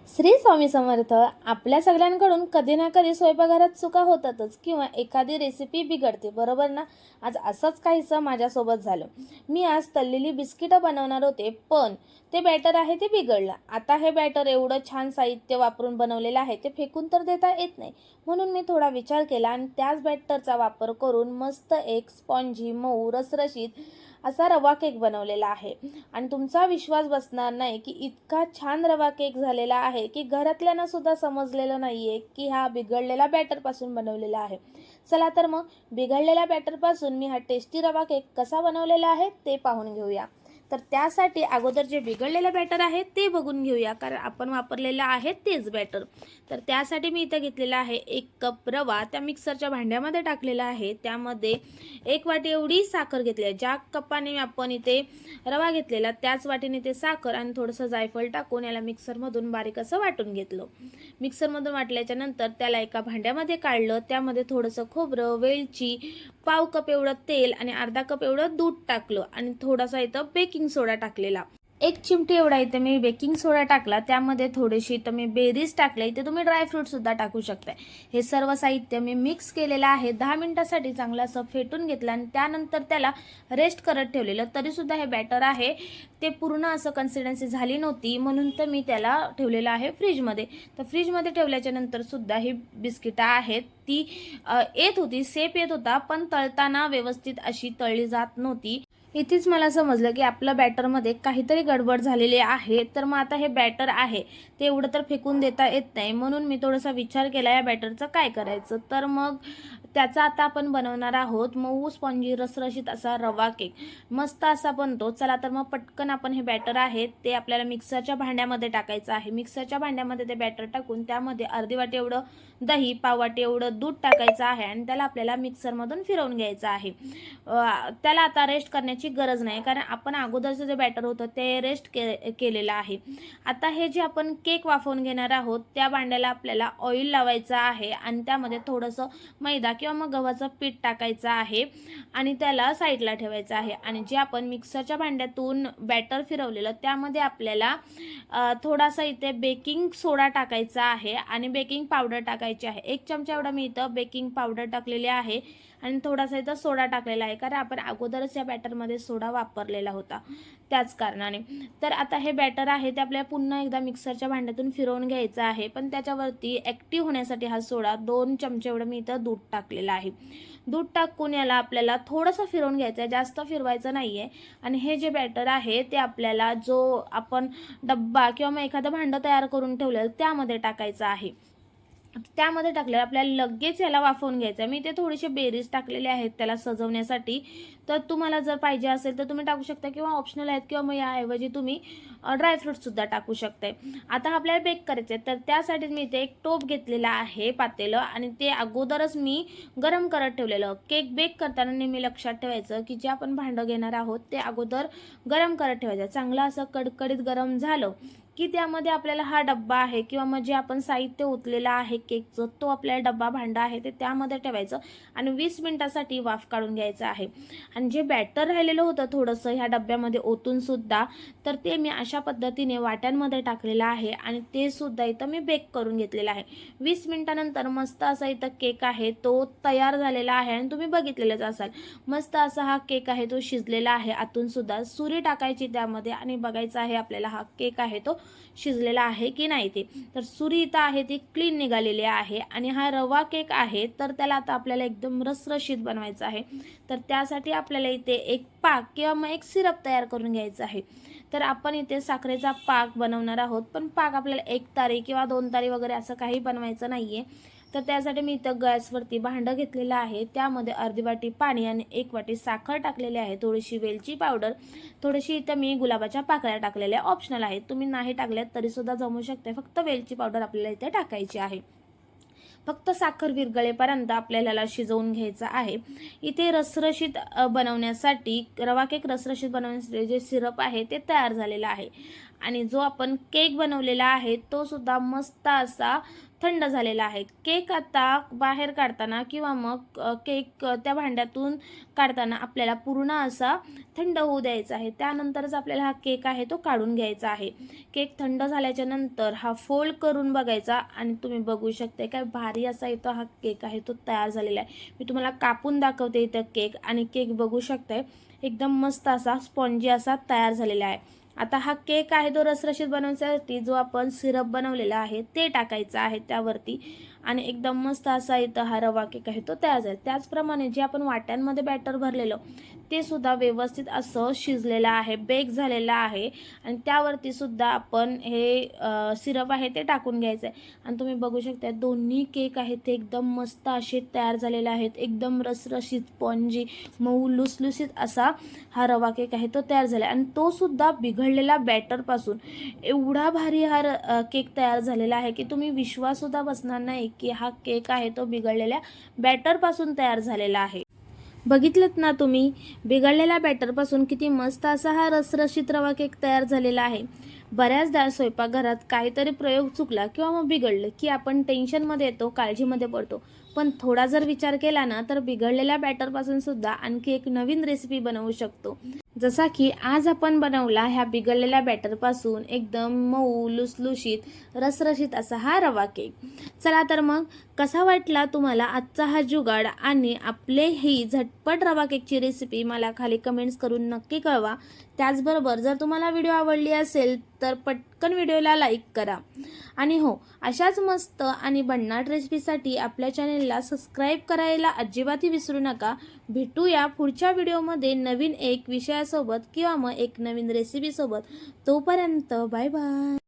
श्री स्वामी समर्थ. आपल्या सगळ्यांकडून कधी ना कधी स्वयंपाकघरात चुका होतातच किंवा एखादी रेसिपी बिघडते, बरोबर ना? आज असंच काहीसं माझ्यासोबत झालं. मी आज तळलेली बिस्किटं बनवणार होते, पण ते बॅटर आहे ते बिघडलं. आता हे बॅटर एवढं छान साहित्य वापरून बनवलेलं आहे, ते फेकून तर देता येत नाही. म्हणून मी थोडा विचार केला आणि त्याच बॅटरचा वापर करून मस्त एक स्पॉन्जी, मऊ, रसरशीत असा रवा केक बनवलेला आहे. आणि तुमचा विश्वास बसणार नाही की इतका छान रवा केक झालेला आहे की घरातल्यांना सुद्धा समजलेलं नाहीये की हा बिघडलेला बॅटरपासून बनवलेला आहे. चला तर मग बिघडलेल्या बॅटरपासून मी हा टेस्टी रवा केक कसा बनवलेला आहे ते पाहून घेऊया. तर त्यासाठी अगोदर जे बिघडलेलं बॅटर आहे ते बघून घेऊया, कारण आपण वापरलेलं आहे तेच बॅटर. तर त्यासाठी मी इथं घेतलेला आहे 1 कप रवा. त्या मिक्सरच्या भांड्यामध्ये टाकलेला आहे. त्यामध्ये 1 वाटी एवढी साखर घेतली आहे. ज्या कपाने आपण इथे रवा घेतलेला त्याच वाटीने ते साखर आणि थोडंसं जायफळ टाकून याला मिक्सरमधून बारीक असं वाटून घेतलं. मिक्सरमधून वाटल्याच्या नंतर त्याला एका भांड्यामध्ये काढलं. त्यामध्ये थोडंसं खोबरं, वेलची, पाव कप एवढं तेल आणि अर्धा कप एवढं दूध टाकलं आणि थोडासा इथं बेकिंग सोडा टाकलेला. 1 चिमटी एवढा इथे मी बेकिंग सोडा टाकला. त्यामध्ये थोडीशी इथं मी बेरीज टाकले. इथे तुम्ही ड्रायफ्रूट सुद्धा टाकू शकताय. हे सर्व साहित्य मी मिक्स केलेलं आहे. 10 मिनिटासाठी चांगलं असं फेटून घेतलं आणि त्यानंतर त्याला रेस्ट करत ठेवलेलं. तरीसुद्धा हे बॅटर आहे ते पूर्ण असं कन्सिस्टन्सी झाली नव्हती, म्हणून तर मी त्याला ठेवलेलं आहे फ्रीजमध्ये. तर फ्रीजमध्ये ठेवल्याच्या नंतर सुद्धा ही बिस्किटं आहेत ती येत होती, सेप येत होता, पण तळताना व्यवस्थित अशी तळली जात नव्हती. इथेच मला समजलं की आपल्या बॅटरमध्ये काहीतरी गडबड झालेली आहे. तर मग आता हे बॅटर आहे ते एवढं तर फेकून देता येत नाही, म्हणून मी थोडासा विचार केला या बॅटरचं काय करायचं. तर मग त्याचा आता आपण बनवणार आहोत मऊ स्पॉन्जी रसरशीत असा रवा केक. मस्त असा बनतो. चला तर मग पटकन आपण हे बॅटर आहे ते आपल्याला मिक्सरच्या भांड्यामध्ये टाकायचं आहे. मिक्सरच्या भांड्यामध्ये ते बॅटर टाकून त्यामध्ये अर्धी वाटी एवढं दही, पाव वाटी एवढं दूध टाकायचं आहे आणि त्याला आपल्याला मिक्सरमधून फिरवून घ्यायचं आहे. त्याला आता रेस्ट करण्याची गरज नाही, कारण आपण अगोदरचं जे बॅटर होतं ते रेस्ट केलेलं आहे. आता हे जे आपण केक वाफवून घेणार आहोत त्या भांड्याला आपल्याला ऑइल लावायचं आहे आणि त्यामध्ये थोडंसं मैदा किंवा मग गव्हाचं पीठ टाकायचं आहे आणि त्याला साईडला ठेवायचं आहे. आणि जे आपण मिक्सरच्या भांड्यातून बॅटर फिरवलेलं त्यामध्ये आपल्याला थोडासा इथे बेकिंग सोडा टाकायचा आहे आणि बेकिंग पावडर टाकायची आहे. 1 चमचा एवढा मी इथं बेकिंग पावडर टाकलेली आहे आणि थोडासा इथं सोडा टाकलेला आहे, कारण आपण अगोदरच या बॅटरमध्ये सोडा वापरलेला होता त्याच कारणाने. तर आता हे बॅटर आहे ते आपल्याला पुन्हा एकदा मिक्सरच्या भांड्यातून फिरवून घ्यायचं आहे, पण त्याच्यावरती ॲक्टिव्ह होण्यासाठी हा सोडा 2 चमचे एवढं मी इथं दूध टाकलेलं आहे. दूध टाकून याला आपल्याला थोडंसं फिरवून घ्यायचं आहे, जास्त फिरवायचं नाही आहे. आणि हे जे बॅटर आहे ते आपल्याला जो आपण डब्बा किंवा मग एखादं भांडं तयार करून ठेवलेलं त्यामध्ये टाकायचं आहे. त्यामध्ये टाकल्यावर आपल्याला लगेच याला वाफवून घ्यायचं आहे. मी ते थोडेसे बेरीज टाकलेले आहेत त्याला सजवण्यासाठी. तर तुम्हाला जर पाहिजे असेल तर तुम्ही टाकू शकता किंवा ऑप्शनल आहेत, किंवा मग याऐवजी तुम्ही ड्रायफ्रूटसुद्धा टाकू शकताय. आता आपल्याला बेक करायचं आहे, तर त्यासाठी मी इथे एक टोप घेतलेला आहे पातेलं आणि ते अगोदरच मी गरम करत ठेवलेलं. केक बेक करताना नेहमी लक्षात ठेवायचं की जे आपण भांडं घेणार आहोत ते अगोदर गरम करत ठेवायचं. चांगलं असं कडकडीत गरम झालं की त्यामध्ये आपल्याला हा डब्बा आहे किंवा मग जे आपण साहित्य ओतलेलं आहे केकचं तो आपल्याला डब्बा भांडा आहे ते त्यामध्ये ठेवायचं आणि 20 मिनिटासाठी वाफ काढून घ्यायचं आहे. आणि जे बॅटर राहिलेलं होतं थोडंसं ह्या डब्यामध्ये ओतून सुद्धा, तर ते मी अशा पद्धतीने वाट्यांमध्ये टाकलेलं आहे आणि ते सुद्धा इथं मी बेक करून घेतलेलं आहे. 20 मिनिटानंतर मस्त असा इथं केक आहे तो तयार झालेला आहे आणि तुम्ही बघितलेलंच असाल. मस्त असा हा केक आहे तो शिजलेला आहे आतून सुद्धा. सुरी टाकायची त्यामध्ये आणि बघायचं आहे आपल्याला हा केक आहे तो शिजलेला आहे की नाही ते. तर सुरी इथं आहे ती क्लीन निघालेली आहे आणि हा रवा केक आहे तर त्याला आता आपल्याला एकदम रसरशीत बनवायचा आहे. तर त्यासाठी आपल्याला इथे एक पाक किंवा मग एक सिरप तयार करून घ्यायचं आहे. तर आपण इथे साखरेचा पाक बनवणार आहोत, पण पाक आपल्याला 1 तारी किंवा 2 तारी वगैरे असं काही बनवायचं नाहीये. तर त्यासाठी मी इथं गॅसवरती भांडं घेतलेलं आहे. त्यामध्ये अर्धी वाटी पाणी आणि 1 वाटी साखर टाकलेली आहे. थोडीशी वेलची पावडर, थोडीशी इथं मी गुलाबाच्या पाकळ्या टाकलेल्या ऑप्शनल आहेत, तुम्ही नाही टाकल्यात तरीसुद्धा जमू शकते. फक्त वेलची पावडर आपल्याला इथे टाकायची आहे. फक्त साखर विरघळेपर्यंत आपल्याला शिजवून घ्यायचं आहे. इथे रसरशीत बनवण्यासाठी रवा केक रसरशीत बनवण्यासाठी जे सिरप आहे ते तयार झालेलं आहे आणि जो आपण केक बनवलेला आहे तो सुद्धा मस्त असा थंड झालेला आहे. केक आता बाहेर काढताना किंवा मग केक त्या भांड्यातून काढताना आपल्याला पूर्ण असा थंड होऊ द्यायचा आहे. त्यानंतरच आपल्याला हा केक आहे तो काढून घ्यायचा आहे. केक थंड झाल्याच्या नंतर हा फोल्ड करून बघायचा आणि तुम्ही बघू शकता काय भारी असा इथं हा केक आहे तो तयार झालेला आहे. मी तुम्हाला कापून दाखवते इथं केक, आणि केक बघू शकताय एकदम मस्त असा स्पॉन्जी असा तयार झालेला आहे. आता हा केक आहे तो रसरशीत बनवण्यासाठी जो आपण सिरप बनवलेला आहे ते टाकायचा आहे त्यावरती, आणि एकदम मस्त असा इथं हा रवा केक आहे तो तयार झाला. त्याचप्रमाणे जे आपण वाट्यांमध्ये बॅटर भरलेलं ते सुद्धा व्यवस्थित असं शिजलेलं आहे, बेक झालेलं आहे, आणि त्यावरती सुद्धा आपण हे सिरप आहे ते टाकून घ्यायचं आहे. आणि तुम्ही बघू शकता दोन्ही केक आहेत ते एकदम मस्त असे तयार झालेले आहेत. एकदम रसरशीत स्पॉन्जी मऊ लुसलुसीत असा हा रवा केक आहे तो तयार झाला, आणि तो सुद्धा बिघडलेला बॅटरपासून एवढा भारी हा केक तयार झालेला आहे की तुम्ही विश्वाससुद्धा बसणार नाही की हा केक आहे तो बिघडलेल्या बॅटरपासून तयार झालेला आहे. बघितलंत ना तुम्ही, बिघडलेल्या बॅटरपासून किती मस्त असा हा रसरशीत रवा केक तयार झालेला आहे. बऱ्याचदा स्वयंपाकघरात काहीतरी प्रयोग चुकला किंवा मग बिघडलं की आपण टेन्शनमध्ये येतो, काळजीमध्ये पडतो. पण थोडा जर विचार केला ना तर बिघडलेल्या बॅटरपासून सुद्धा आणखी एक नवीन रेसिपी बनवू शकतो. जसा की आज आपण बनवला ह्या बिघडलेल्या बॅटरपासून एकदम मऊ लुसलुशीत रसरशीत असा हा रवा केक. चला तर मग कसा वाटला तुम्हाला आजचा हा जुगाड आणि आपले ही झटपट रवा केकची रेसिपी मला खाली कमेंट्स करून नक्की कळवा. त्याचबरोबर जर तुम्हाला व्हिडिओ आवडली असेल तर पटकन व्हिडिओला लाईक करा, आणि हो, अशाच मस्त आणि भन्नाट रेसिपीसाठी आपल्या चॅनेलला सबस्क्राईब करायला अजिबातही विसरू नका. भेटूया पुढच्या व्हिडिओमध्ये नवीन एक विषयासोबत किंवा मग एक नवीन रेसिपीसोबत. तोपर्यंत बाय बाय.